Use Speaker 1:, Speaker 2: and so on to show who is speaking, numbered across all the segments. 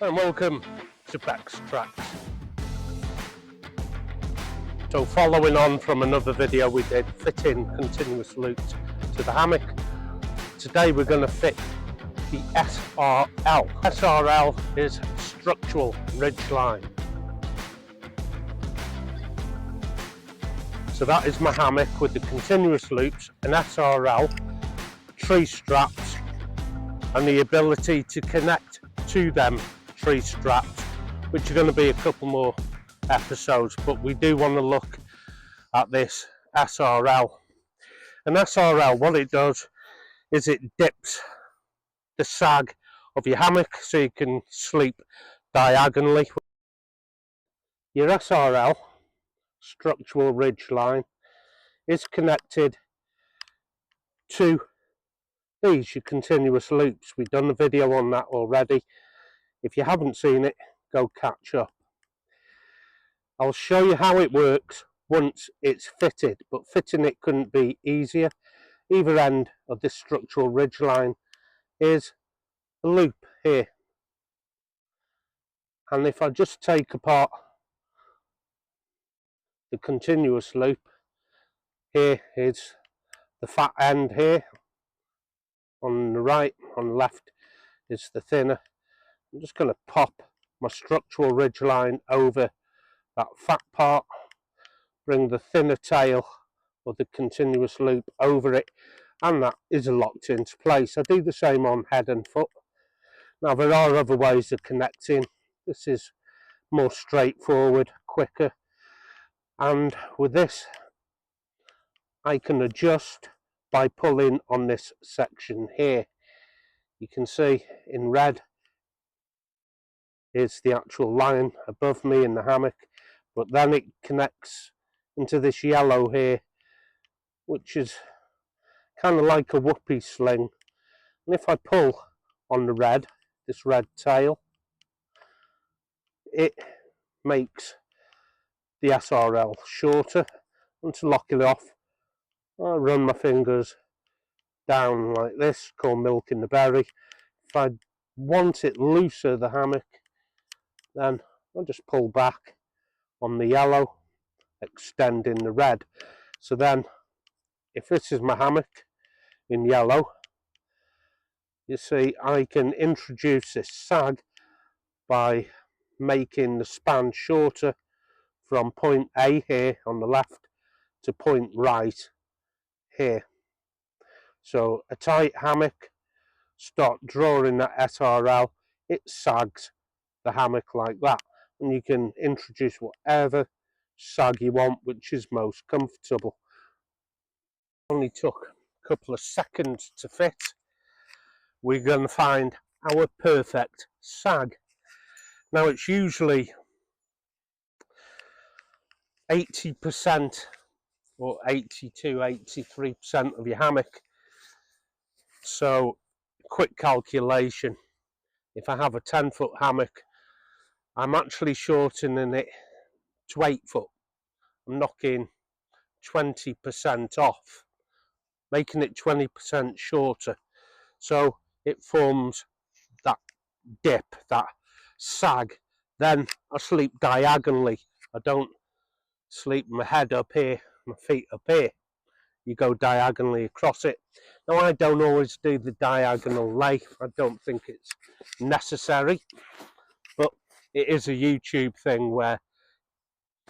Speaker 1: And welcome to bex-treks. So following on from another video we did fitting continuous loops to the hammock, today we're going to fit the SRL. SRL is structural ridgeline. So that is my hammock with the continuous loops, an SRL, tree straps and the ability to connect to them tree straps, which are going to be a couple more episodes, but we do want to look at this SRL. An SRL, what it does is it dips the sag of your hammock so you can sleep diagonally. Your SRL, structural ridge line, is connected to these, your continuous loops. We've done a video on that already. If you haven't seen it, go catch up. I'll show you how it works once it's fitted, but fitting it couldn't be easier. Either end of this structural ridge line is a loop here. And if I just take apart the continuous loop, here is the fat end here. On the right, on the left is the thinner. I'm just going to pop my structural ridge line over that fat part, bring the thinner tail of the continuous loop over it, and that is locked into place. I do the same on head and foot. Now there are other ways of connecting. This is more straightforward, quicker, and with this I can adjust by pulling on this section here. You can see in red is the actual line above me in the hammock, but then it connects into this yellow here, which is kind of like a whoopee sling. And if I pull on the red, this red tail, it makes the SRL shorter. And to lock it off, I run my fingers down like this, called milking the berry. If I want it looser, the hammock, then I'll just pull back on the yellow, extending the red. So then, if this is my hammock in yellow, you see I can introduce this sag by making the span shorter from point A here on the left to point right here. So a tight hammock, start drawing that SRL, it sags the hammock like that, and you can introduce whatever sag you want, which is most comfortable. Only took a couple of seconds to fit. We're going to find our perfect sag. Now it's usually 80% or 82-83% of your hammock. So quick calculation, if I have a 10-foot hammock, I'm actually shortening it to 8 foot. I'm knocking 20% off, making it 20% shorter. So it forms that dip, that sag. Then I sleep diagonally. I don't sleep my head up here, my feet up here. You go diagonally across it. Now I don't always do the diagonal lay. I don't think it's necessary, but it is a YouTube thing where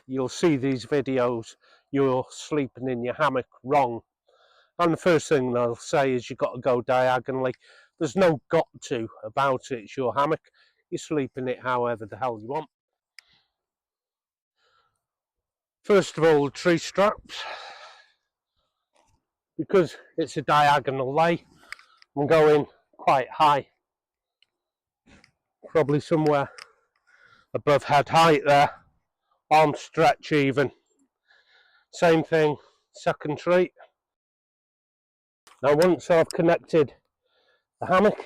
Speaker 1: you'll see these videos, you're sleeping in your hammock wrong. And the first thing they'll say is you've got to go diagonally. There's no got to about it. It's your hammock. You sleep in it however the hell you want. First of all, the tree straps. Because it's a diagonal lay, I'm going quite high. Probably somewhere above head height there. Arm stretch even. Same thing, second tree. Now once I've connected the hammock,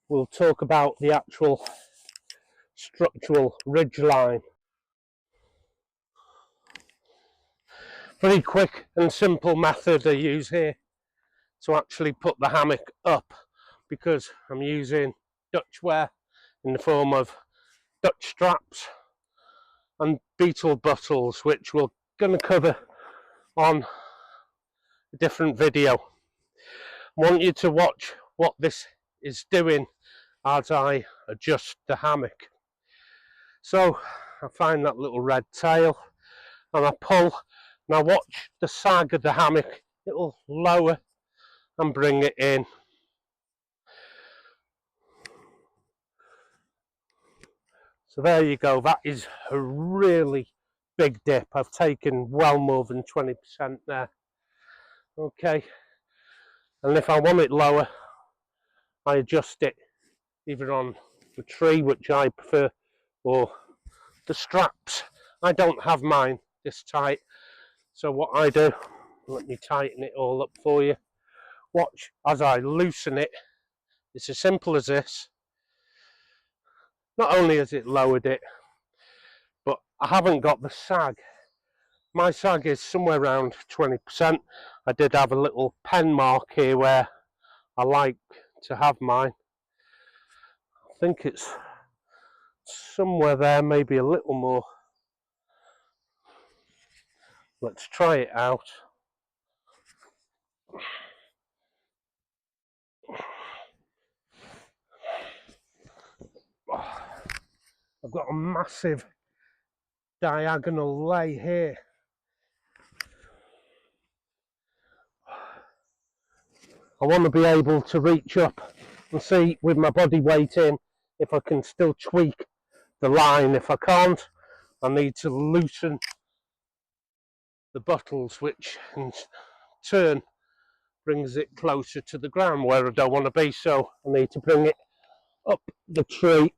Speaker 1: we'll talk about the actual structural ridge line. Very quick and simple method I use here to actually put the hammock up, because I'm using Dutch ware in the form of Dutch straps and beetle buttles, which we're going to cover on a different video. I want you to watch what this is doing as I adjust the hammock. So I find that little red tail and I pull. Now watch the sag of the hammock, it'll lower and bring it in. So there you go, that is a really big dip. I've taken well more than 20% there. Okay, and if I want it lower, I adjust it either on the tree, which I prefer, or the straps. I don't have mine this tight, so what I do, let me tighten it all up for you. Watch as I loosen it. It's as simple as this. Not only has it lowered it, but I haven't got the sag. My sag is somewhere around 20%. I did have a little pen mark here where I like to have mine. I think it's somewhere there, maybe a little more. Let's try it out. I've got a massive diagonal lay here. I want to be able to reach up and see with my body weight in if I can still tweak the line. If I can't, I need to loosen the buttles, which in turn brings it closer to the ground where I don't want to be. So I need to bring it up the tree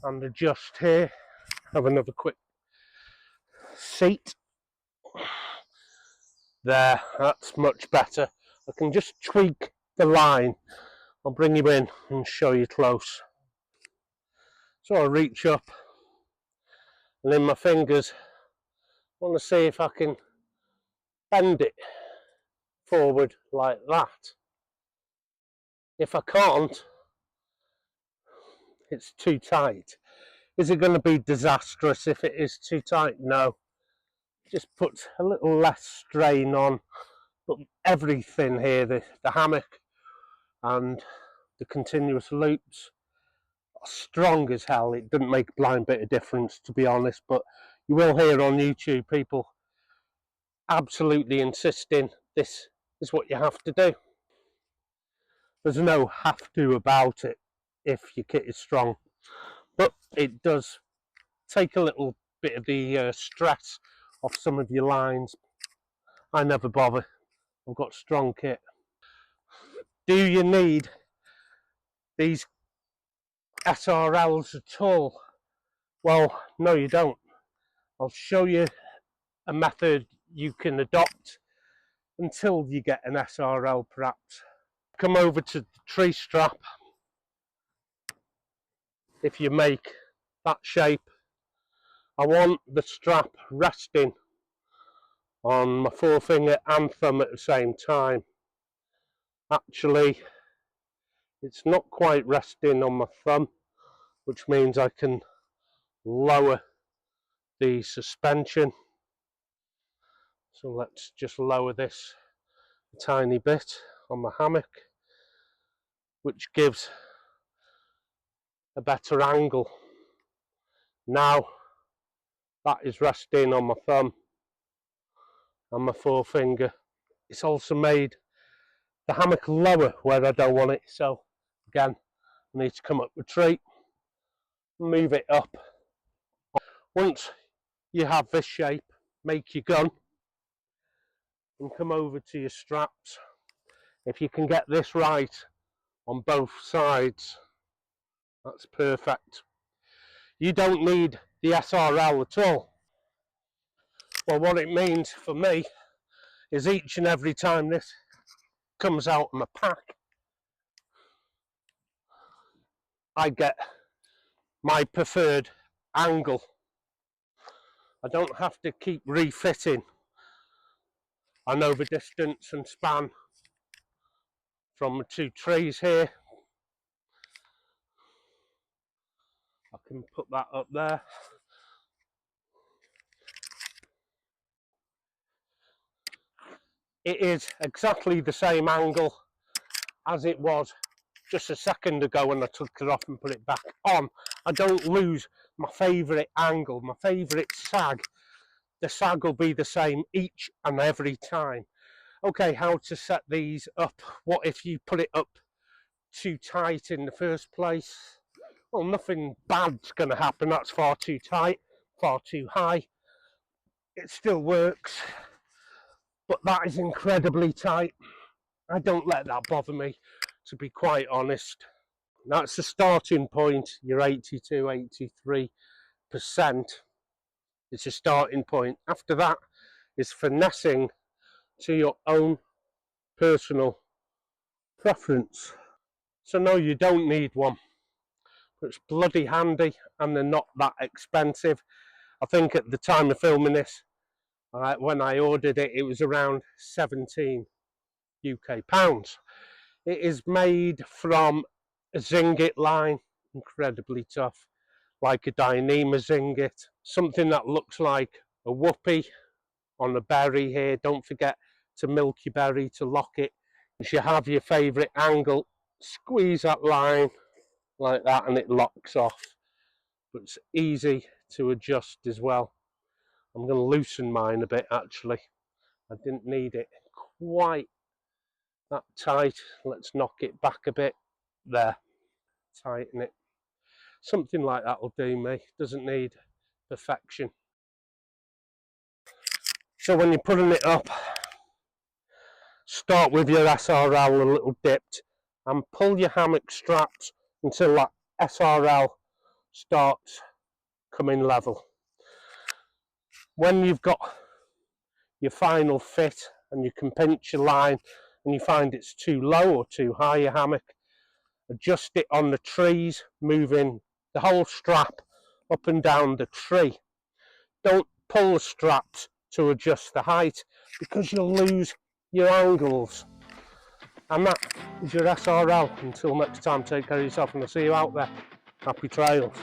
Speaker 1: and adjust here. Have another quick seat. There, that's much better. I can just tweak the line. I'll bring you in and show you close. So I reach up and in my fingers I want to see if I can bend it forward like that. If I can't, it's too tight. Is it going to be disastrous if it is too tight? No. Just puts a little less strain on, but everything here, the hammock and the continuous loops, are strong as hell. It doesn't make a blind bit of difference, to be honest, but you will hear on YouTube people absolutely insisting this is what you have to do. There's no have to about it if your kit is strong, but it does take a little bit of the stress off some of your lines. I never bother. I've got strong kit. Do you need these SRLs at all? Well, no you don't. I'll show you a method you can adopt until you get an SRL perhaps. Come over to the tree strap. If you make that shape, I want the strap resting on my forefinger and thumb at the same time. Actually, it's not quite resting on my thumb, which means I can lower the suspension. So let's just lower this a tiny bit on my hammock, which gives a better angle. Now that is resting on my thumb and my forefinger. It's also made the hammock lower where I don't want it, so again I need to come up the tree, move it up. Once you have this shape, make your gun and come over to your straps. If you can get this right on both sides, that's perfect. You don't need the SRL at all. Well, what it means for me is each and every time this comes out of my pack, I get my preferred angle. I don't have to keep refitting. I know the distance and span from the two trees here. can put that up there. It is exactly the same angle as it was just a second ago when I took it off and put it back on. I don't lose my favourite angle, my favourite sag. The sag will be the same each and every time. Okay, how to set these up? What if you put it up too tight in the first place? Well, nothing bad's going to happen. That's far too tight, far too high. It still works, but that is incredibly tight. I don't let that bother me, to be quite honest. That's the starting point, your 82, 83%. It's a starting point. After that is finessing to your own personal preference. So no, you don't need one, but it's bloody handy and they're not that expensive. I think at the time of filming this, when I ordered it, it was around 17 UK pounds. It is made from a Zingit line, incredibly tough, like a Dyneema Zingit, something that looks like a whoopee on a berry here. Don't forget to milk your berry to lock it. If you have your favourite angle, squeeze that line like that and it locks off. But it's easy to adjust as well. I'm going to loosen mine a bit actually. I didn't need it quite that tight. Let's knock it back a bit. There. Tighten it. Something like that will do me. Doesn't need perfection. So when you're putting it up, start with your SRL a little dipped and pull your hammock straps until that SRL starts coming level. When you've got your final fit and you can pinch your line and you find it's too low or too high, your hammock, adjust it on the trees, moving the whole strap up and down the tree. Don't pull the straps to adjust the height because you'll lose your angles. And that is your SRL. Until next time, take care of yourself and I'll see you out there. Happy trails.